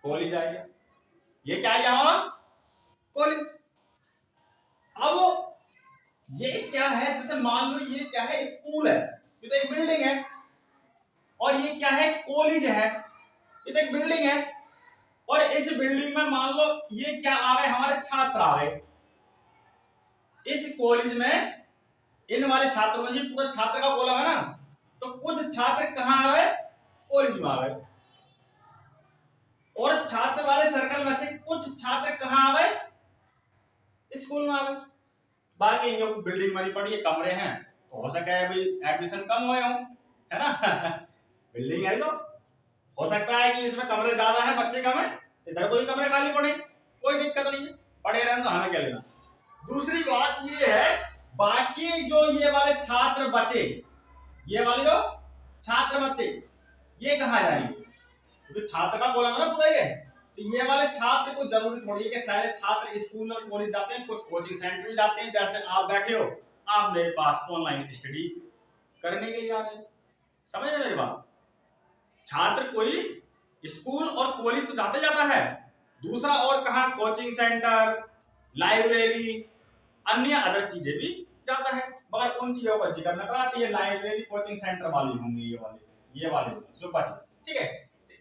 कॉलेज आएगा, ये क्या है हमारा कॉलेज। अब ये क्या है, जैसे मान लो ये क्या है, स्कूल है, ये तो एक बिल्डिंग है, और ये क्या है, कॉलेज है, ये तो एक बिल्डिंग है। और इस बिल्डिंग में मान लो ये क्या आ गए, हमारे छात्र आ गए। इस कॉलेज में इन वाले छात्रों में, पूरा छात्र का कॉलम है ना, तो कुछ छात्र कहां आ गए, कॉलेज में आ गए, और छात्र वाले सर्कल में से कुछ छात्र कहां आ गए, स्कूल में आ गए। बाकी इन लोग बिल्डिंग बनी पड़ी है, कमरे हैं, तो हो सका है भाई एडमिशन कम हुए हो, है ना बिल्डिंग है तो हो सकता है कि इसमें कमरे ज्यादा है, बच्चे कम है, इधर कोई कमरे खाली पड़े, कोई दिक्कत नहीं है, पड़े रहने तो हमें क्या लेना। दूसरी बात ये है, बाकी जो ये वाले छात्र बचे, ये वाले जो छात्र बचे, ये कहां जाएंगे, क्योंकि छात्र का कॉलम है ना पूरा ये, तो ये वाले छात्र को जरूरी थोड़ी है कि सारे छात्र स्कूल और कॉलेज जाते हैं, कुछ कोचिंग सेंटर में जाते हैं। जैसे आप बैठे हो, आप मेरे पास ऑनलाइन स्टडी करने के लिए आ रहे हैं, समझ रहे मेरी बात। छात्र कोई स्कूल और कॉलेज तो जाते जाता है, दूसरा और कहा कोचिंग सेंटर, लाइब्रेरी, अन्य अदर चीजें भी जाता है, मगर उन चीजों का जिक्र न कराती है। लाइब्रेरी कोचिंग सेंटर वाली होंगे ये वाले जो बचे। ठीक है,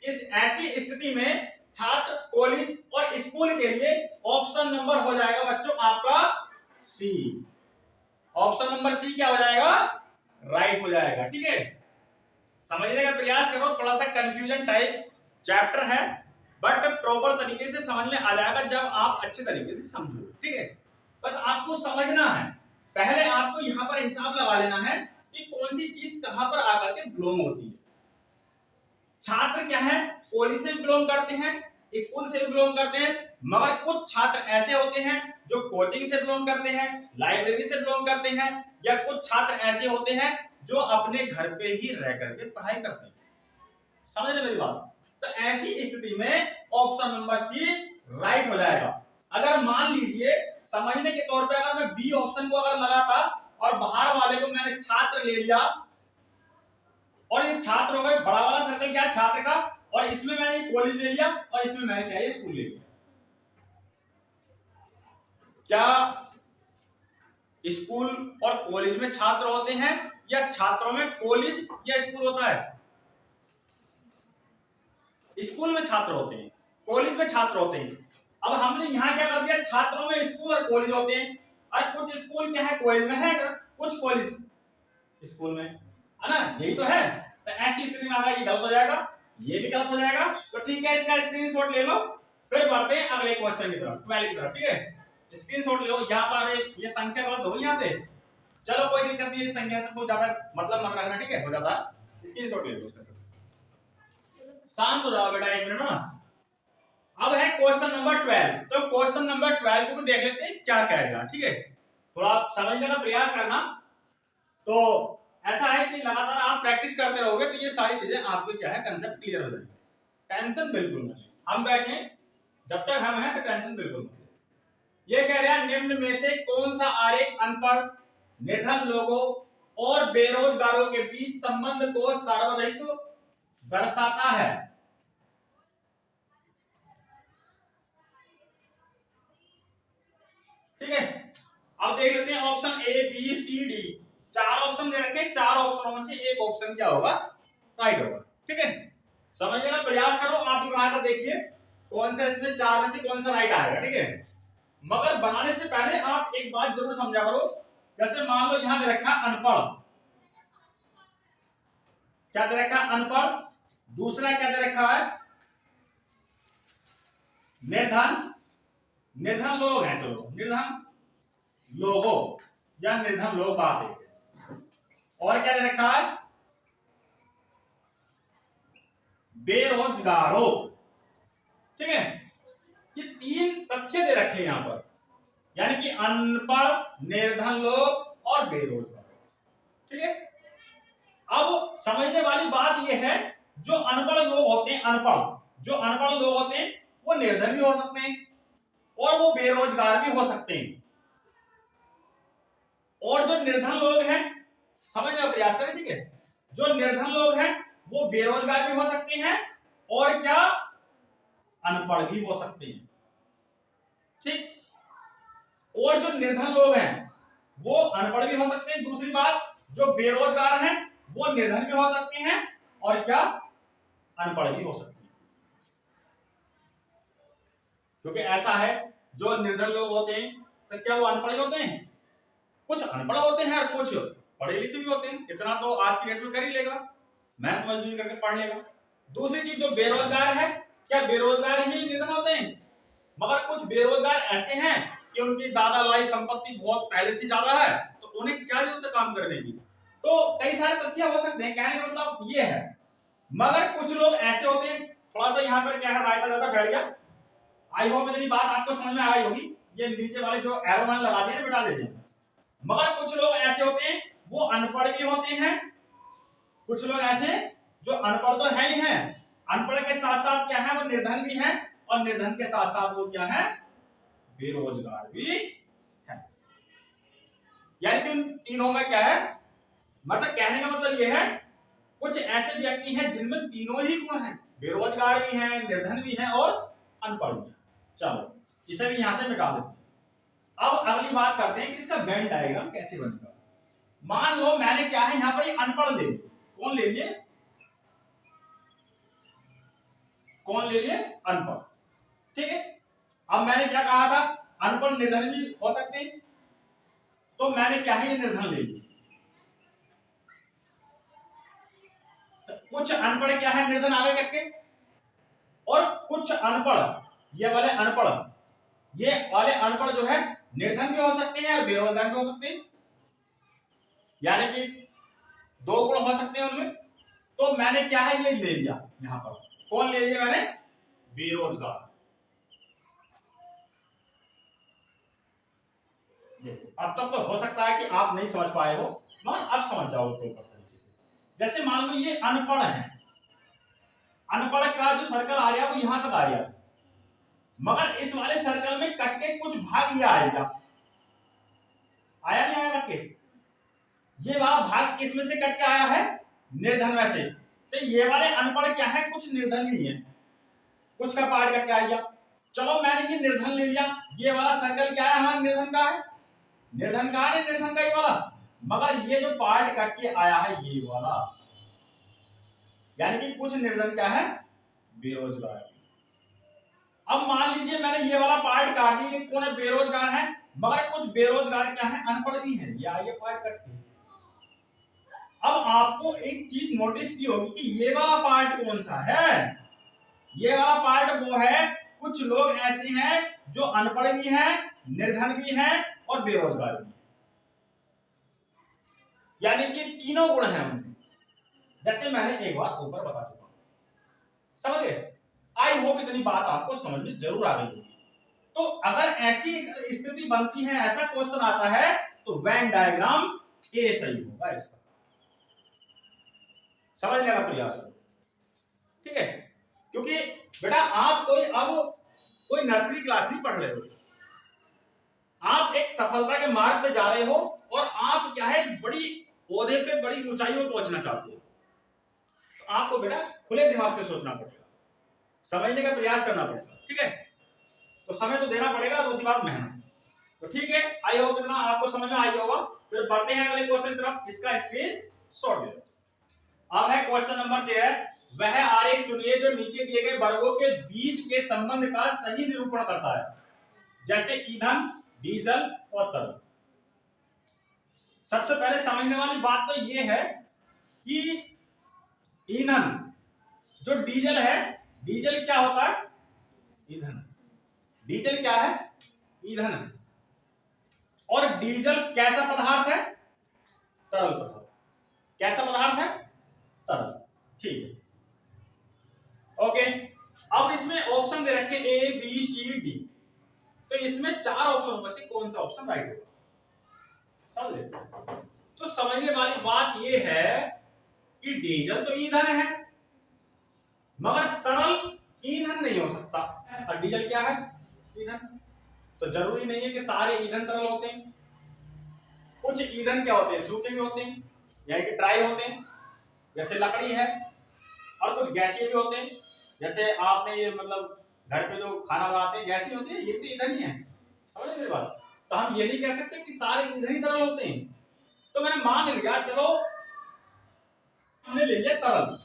इस ऐसी स्थिति में छात्र कॉलेज और स्कूल के लिए ऑप्शन नंबर हो जाएगा बच्चों आपका सी। ऑप्शन नंबर सी क्या हो जाएगा, राइट हो जाएगा। ठीक है, समझने का प्रयास करो, थोड़ा सा कंफ्यूजन टाइप चैप्टर है, बट प्रॉपर तरीके से समझ में आ जाएगा जब आप अच्छे तरीके से समझोगे। ठीक है, बस आपको समझना है, पहले आपको यहां पर हिसाब लगा लेना है कि कौन सी चीज कहां पर आकर के बिलोंग होती है। छात्र क्या है, कॉलेज से बिलोंग करते हैं, स्कूल से भी बिलोंग करते हैं, मगर कुछ छात्र ऐसे होते हैं जो कोचिंग से बिलोंग करते हैं, लाइब्रेरी से बिलोंग करते हैं, या कुछ छात्र ऐसे होते हैं जो अपने घर पे ही रह करके पढ़ाई करते हैं। समझ रहे मेरी बात। तो ऐसी स्थिति में ऑप्शन नंबर सी राइट हो जाएगा। अगर मान लीजिए समझने के तौर पे अगर मैं बी ऑप्शन को अगर लगाता और बाहर वाले को मैंने छात्र ले लिया, और ये छात्र हो गए, बड़ा वाला सर्कल क्या है छात्र का, और इसमें मैंने कॉलेज ले लिया और इसमें मैंने क्या है स्कूल ले लिया। क्या स्कूल और कॉलेज में छात्र होते हैं या छात्रों में कॉलेज या स्कूल होता है? स्कूल में छात्र होते हैं, कॉलेज में छात्र होते हैं। अब हमने यहां क्या कर दिया, छात्रों में स्कूल और कॉलेज होते हैं, और कुछ स्कूल क्या है कॉलेज में है, कुछ कॉलेज स्कूल में है ना, यही तो है। तो ऐसी स्थिति में अगर ये गलत हो जाएगा, ये भी गलत हो जाएगा, तो ठीक है इसका स्क्रीनशॉट ले लो, फिर बढ़ते हैं अगले क्वेश्चन की तरफ, 12 की तरफ। ठीक है, स्क्रीनशॉट ले लो। यहाँ पर ये संख्या गलत होगी यहाँ पे, चलो कोई दिक्कत नहीं, इस संख्या से बहुत ज्यादा मतलब मत रखना, ठीक है, हो जाता है। स्क्रीनशॉट ले लो, शांत हो जाओ बेटा, एक मिनट ना। अब है क्वेश्चन नंबर 12, तो क्वेश्चन नंबर 12 को भी देख लेते हैं क्या कहेगा। ठीक है, थोड़ा समझने का प्रयास करना। तो ऐसा है कि लगातार आप प्रैक्टिस करते रहोगे तो ये सारी चीजें आपको क्या है कंसेप्ट क्लियर हो जाएंगे। टेंशन बिल्कुल नहीं, हम बैठे जब तक हम हैं तो टेंशन बिल्कुल नहीं। ये कह रहा है निम्न में से कौन सा आरेख अनपढ़, निर्धन लोगों और बेरोजगारों के बीच संबंध को सार्वधिक दर्शाता है। ठीक है, अब देख लेते हैं option A B C D, चार ऑप्शन दे रखे हैं, चार ऑप्शनों में से एक ऑप्शन क्या होगा, राइट होगा। ठीक है, समझने का प्रयास करो, आप भी बनाकर देखिए कौन सा इसमें चार में से कौन सा राइट आएगा। ठीक है, मगर बनाने से पहले आप एक बात जरूर समझा करो, जैसे मान लो यहां दे रखा अनपढ़, क्या दे रखा अनपढ़, दूसरा क्या दे रखा है निर्धन, निर्धन लोग हैं, चलो निर्धन लोगों या निर्धन लोग बात है, और क्या दे रखा है बेरोजगारों। ठीक है, ये तीन तथ्य दे रखे हैं यहां पर, यानी कि अनपढ़, निर्धन लोग और बेरोजगार। ठीक है, अब समझने वाली बात यह है, जो अनपढ़ लोग होते हैं, जो अनपढ़ लोग होते हैं वो निर्धन भी हो सकते हैं और वो बेरोजगार भी हो सकते हैं, और जो निर्धन लोग हैं, समझने का प्रयास करें। ठीक है, जो निर्धन लोग हैं वो बेरोजगार भी हो सकते हैं और क्या अनपढ़ भी हो सकते हैं। ठीक, और जो निर्धन लोग हैं वो अनपढ़ भी हो सकते हैं, दूसरी बात जो बेरोजगार हैं वो निर्धन भी हो सकते हैं और क्या अनपढ़ भी हो सकते हैं। क्योंकि ऐसा है, जो निर्धन लोग होते हैं तो क्या वो अनपढ़ होते हैं, कुछ अनपढ़ होते हैं और कुछ पढ़े लिखे भी होते हैं, इतना तो आज की डेट में कर ही लेगा, मेहनत मजदूरी करके पढ़ लेगा। दूसरी चीज जो बेरोजगार है, क्या बेरोजगार ही निर्धन होते हैं, मगर कुछ बेरोजगार ऐसे हैं कि उनकी दादा लाई संपत्ति बहुत पहले से ज्यादा है, तो उन्हें क्या जरूरत है काम करने की। तो कई सारे तथ्य हो सकते हैं, कहने का मतलब ये है। मगर कुछ लोग ऐसे होते हैं, थोड़ा सा यहाँ पर क्या है रायता ज्यादा फैल गया, आई होप इतनी बात आपको समझ में आई होगी, ये नीचे वाले जो एरो मैंने लगा दिए बिठा देते हैं। मगर कुछ लोग ऐसे होते हैं वो अनपढ़ भी होते हैं, कुछ लोग ऐसे जो अनपढ़ तो है ही हैं, अनपढ़ के साथ साथ क्या है वो निर्धन भी हैं, और निर्धन के साथ साथ वो क्या है बेरोजगार भी है। यानी कि उन तीनों में क्या है, मतलब कहने का मतलब ये है कुछ ऐसे व्यक्ति हैं जिनमें तीनों ही गुण हैं, बेरोजगार भी हैं, निर्धन भी हैं और अनपढ़ भी हैं। चलो इसे भी यहां से मिटा देते हैं। अब अगली बात करते हैं कि इसका वेन डायग्राम कैसे बनेगा। मान लो मैंने क्या है यहां पर अनपढ़ ले लिए, कौन ले लिए, कौन ले लिए अनपढ़। ठीक है, अब मैंने क्या कहा था अनपढ़ निर्धन भी हो सकते हैं, तो मैंने क्या है ये निर्धन ले लिए। तो कुछ अनपढ़ क्या है निर्धन आगे करके, और कुछ अनपढ़ ये वाले अनपढ़, ये वाले अनपढ़ जो है निर्धन भी हो सकते हैं और बेरोजगार भी हो सकते हैं, यानी कि दो गुण हो सकते हैं उनमें। तो मैंने क्या है ये ले लिया, यहां पर कौन ले लिया मैंने बेरोजगार। देखो अब तक तो हो सकता है कि आप नहीं समझ पाए हो, मगर अब समझ जाओगे कोई तरीके से। जैसे मान लो ये अनपढ़ है, अनपढ़ का जो सर्कल आ रहा है वो यहां तक आ रहा है, मगर इस वाले सर्कल में कट के कुछ भाग ये आएगा, आया नहीं आया कट के, ये वाला भाग किस में से कट के आया है निर्धन में से। तो ये वाले अनपढ़ क्या है कुछ निर्धन ही है, कुछ का पार्ट कट के आ गया। चलो मैंने ये निर्धन ले लिया, ये वाला सर्कल क्या है हमारा निर्धन का है, निर्धन का है निर्धन का ये वाला, मगर ये जो पार्ट कट के आया है ये वाला, यानी कि कुछ निर्धन क्या है बेरोजगार। अब मान लीजिए मैंने ये वाला पार्ट काट दिया, ये कौन है बेरोजगार है, मगर कुछ बेरोजगार क्या है अनपढ़ भी है, ये पार्ट कट के। अब आपको एक चीज नोटिस की होगी कि ये वाला पार्ट कौन सा है, ये वाला पार्ट वो है कुछ लोग ऐसे हैं जो अनपढ़ भी हैं, निर्धन भी हैं और बेरोजगार भी हैं, यानी कि तीनों गुण हैं उनमें, जैसे मैंने एक बार ऊपर बता चुका हूं। समझ गए, आई होप इतनी बात आपको समझ में जरूर आ गई होगी। तो अगर ऐसी स्थिति बनती है, ऐसा क्वेश्चन आता है, तो वेन डायग्राम ए सही होगा इसका, समझने का प्रयास करो। ठीक है, क्योंकि बेटा आप कोई नर्सरी क्लास नहीं पढ़ रहे हो, आप एक सफलता के मार्ग पे जा रहे हो और आप क्या है बड़ी ओहदे पे बड़ी ऊंचाइयों पे पहुंचना चाहते हो। तो आपको बेटा खुले दिमाग से सोचना पड़ेगा, समझने का प्रयास करना पड़ेगा, ठीक है। तो समय तो देना पड़ेगा, दूसरी बात मेहनत। तो ठीक है, आई होप इतना आपको समझ में आई होगा। फिर बढ़ते हैं अगले क्वेश्चन की तरफ, इसका स्क्रीन शॉट ले लो। अब है क्वेश्चन नंबर 13। वह आरेख चुनिए जो नीचे दिए गए वर्गों के बीच के संबंध का सही निरूपण करता है, जैसे ईंधन, डीजल और तरल। सबसे पहले समझने वाली बात तो यह है कि ईंधन जो डीजल है, डीजल क्या होता है? ईंधन। डीजल क्या है? ईंधन है। और डीजल कैसा पदार्थ है? तरल पदार्थ। कैसा पदार्थ है? तरल। ठीक है, ओके। अब इसमें ऑप्शन दे रखे ए बी सी डी, तो इसमें 4 ऑप्शन में से कौन सा ऑप्शन राइट होगा? समझ ले। तो समझने वाली बात यह है कि डीजल तो ईंधन है, मगर तरल ईंधन नहीं हो सकता। और डीजल क्या है? ईंधन। तो जरूरी नहीं है कि सारे ईंधन तरल होते हैं। कुछ ईंधन क्या होते हैं? सूखे भी होते हैं, यानी कि ड्राई होते हैं, जैसे लकड़ी है। और कुछ गैसीय भी होते हैं, जैसे आपने ये मतलब घर पे जो खाना बनाते हैं गैसीय होती है, ये भी ईंधन ही है। समझ मेरी बात? तो हम ये नहीं कह सकते कि सारे ईंधन ही तरल होते हैं। तो मैंने मान लिया, चलो हमने ले लिया तरल,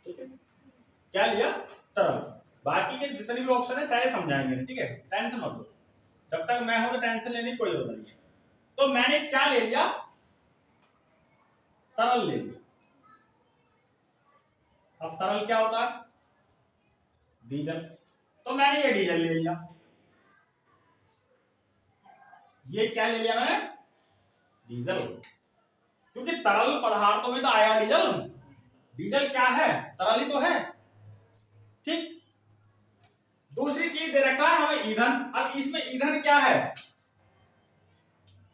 ठीक है, क्या लिया? तरल। बाकी के जितने भी ऑप्शन है सारे समझाएंगे, ठीक है, टेंशन मत लो। जब तक मैं हूं तो टेंशन लेने की कोई जरूरत नहीं है। तो मैंने क्या ले लिया? तरल ले लिया। अब तरल क्या होता है? डीजल। तो मैंने ये डीजल ले लिया। ये क्या ले लिया मैंने? डीजल। क्योंकि तरल पदार्थों में तो आया डीजल। डीजल क्या है? तरल ही तो है, ठीक। दूसरी चीज दे रखा है हमें ईंधन। अब इसमें ईंधन क्या है?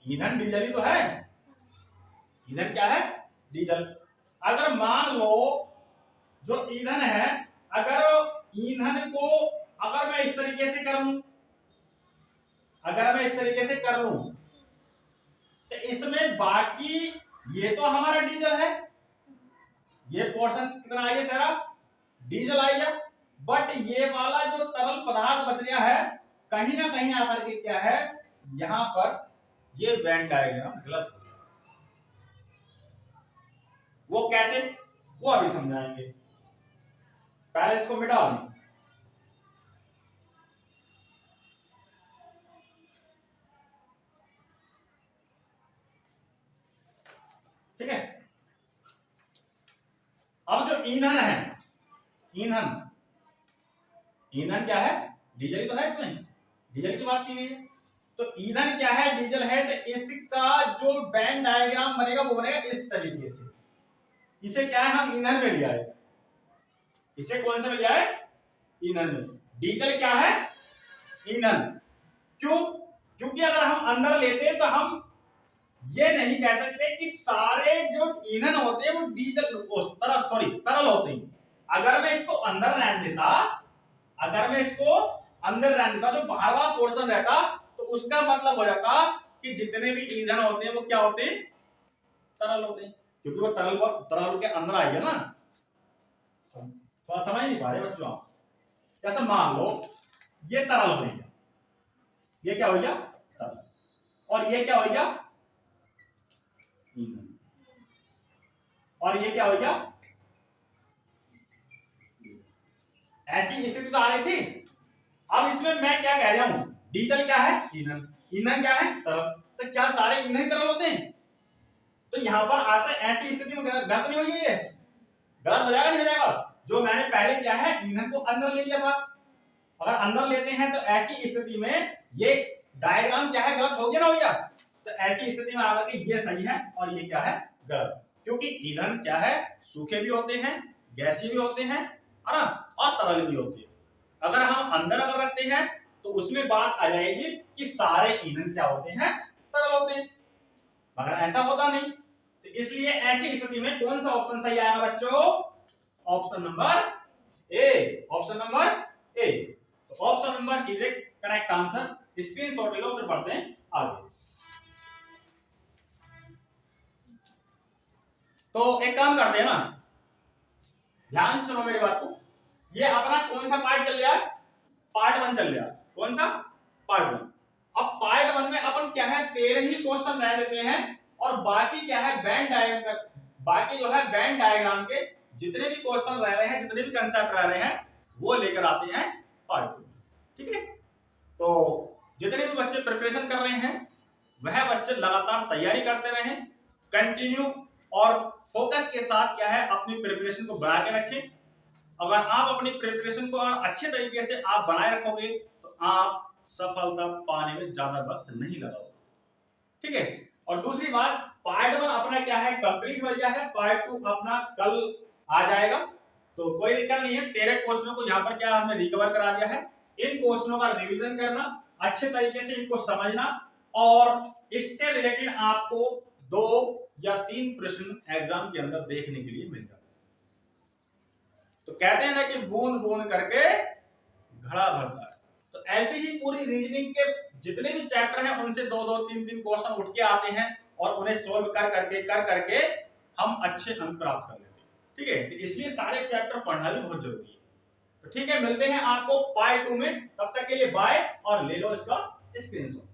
ईंधन डीजल ही तो है। ईंधन क्या है? डीजल। अगर मान लो जो ईंधन है, अगर ईंधन को अगर मैं इस तरीके से कर लूं, अगर मैं इस तरीके से कर लूं, तो इसमें बाकी ये तो हमारा डीजल है, ये पोर्शन कितना आई है सारा? डीजल आई है। बट ये वाला जो तरल पदार्थ बच गया है, कहीं ना कहीं आकर के क्या है, यहां पर ये वेन डायग्राम गलत हो गया। वो कैसे? वो अभी समझाएंगे, पहले इसको मिटा दें। ठीक है, अब जो ईंधन है, ईंधन, ईंधन क्या है? डीजल ही तो है, इसमें डीजल की बात की गई है। तो ईंधन क्या है? डीजल है। तो इसका जो वेन डायग्राम बनेगा वो बनेगा इस तरीके से। इसे क्या है? हम ईंधन में लिया है। इसे कौन से में लिया है? ईंधन में। डीजल क्या है? ईंधन। क्यों? क्योंकि अगर हम अंदर लेते हैं तो हम ये नहीं कह सकते कि सारे जो ईंधन होते हैं वो डीजल तरल होते हैं। अगर मैं इसको अंदर रहने देता, अगर मैं इसको अंदर रहने देता, जो बाहर वाला पोर्शन रहता, तो उसका मतलब हो जाता कि जितने भी ईंधन होते हैं वो क्या होते हैं? तरल होते हैं। क्योंकि वो तरल के अंदर आएगा ना। तो समझ नहीं पा रहे बच्चों आप? जैसे मान लो ये तरल हो गया, ये क्या हो गया? तरल। और ये क्या हो गया? ईंधन। और ये क्या हो गया? ऐसी स्थिति तो आ रही थी। अब इसमें मैं क्या कह रहा हूं? डीजल क्या है? ईंधन। ईंधन क्या है? तरल। तो क्या सारे ईंधन ही तरल होते हैं? तो यहां पर आकर ऐसी स्थिति में गलत नहीं हो गई है? गलत हो जाएगा नहीं हो जाएगा? जो मैंने पहले क्या है, ईंधन को अंदर ले लिया था। अगर अंदर लेते हैं तो ऐसी स्थिति में ये डायग्राम क्या है? गलत हो गया ना भैया? तो ऐसी स्थिति में आकर के ये सही है और ये क्या है? गलत। क्योंकि ईंधन क्या है? सूखे भी होते हैं, गैसीय भी होते हैं, है ना, और तरल भी होते हैं। अगर हम अंदर अगर रखते हैं तो उसमें बात आ जाएगी कि सारे ईंधन क्या होते हैं? तरल होते हैं। मगर ऐसा होता नहीं। तो इसलिए ऐसी स्थिति में कौन सा ऑप्शन सही आएगा बच्चों? Option number A. Option number A. तो option number is A correct answer. Screenshot ले लो, फिर पढ़ते हैं आगे। तो एक काम करते हैं ना, ध्यान से सुनो मेरी बात को। ये अपना कौन सा पार्ट चल रहा है? पार्ट 1 चल रहा है। कौन सा? पार्ट 1। अब पार्ट 1 में अपन क्या है 13 ही क्वेश्चन रह देते हैं और बाकी क्या है वेन डायग्राम का, बाकी जो है वेन डायग्राम के जितने भी क्वेश्चन रह रहे हैं, जितने भी कंसेप्ट रह रहे हैं, वो लेकर आते हैं पार्ट 2। ठीक है, तो जितने भी बच्चे प्रिपरेशन कर रहे हैं वह बच्चे लगातार तैयारी करते रहें, कंटिन्यू और फोकस के साथ क्या है अपनी प्रिपरेशन को बढ़ा के रखें। अगर आप अपनी प्रिपरेशन को और अच्छे तरीके से आप बनाए रखोगे तो आप सफलता पाने में ज्यादा वक्त नहीं लगाओगे। ठीक है, और दूसरी बात, पार्ट 1 अपना क्या है कंप्लीट हो गया है, पार्ट 2 अपना कल आ जाएगा, तो कोई दिक्कत नहीं है। 13 क्वेश्चनों को यहाँ पर क्या हमने रिकवर करा दिया है। इन क्वेश्चनों का रिवीजन करना, अच्छे तरीके से इनको समझना और इससे रिलेटेड आपको 2 या 3 प्रश्न एग्जाम के अंदर देखने के लिए मिल जाते हैं। तो कहते हैं ना कि बूंद बूंद करके घड़ा भरता है। तो ऐसे ही पूरी रीजनिंग के जितने भी चैप्टर हैं उनसे 2-2, 3-3 क्वेश्चन उठ के आते हैं और उन्हें सोल्व कर करके हम अच्छे अंक प्राप्त कर लेते हैं। ठीक है, तो इसलिए सारे चैप्टर पढ़ना भी बहुत जरूरी है। तो ठीक है, मिलते हैं आपको पार्ट 2 में। तब तक के लिए बाय और ले लो इसका स्क्रीनशॉट।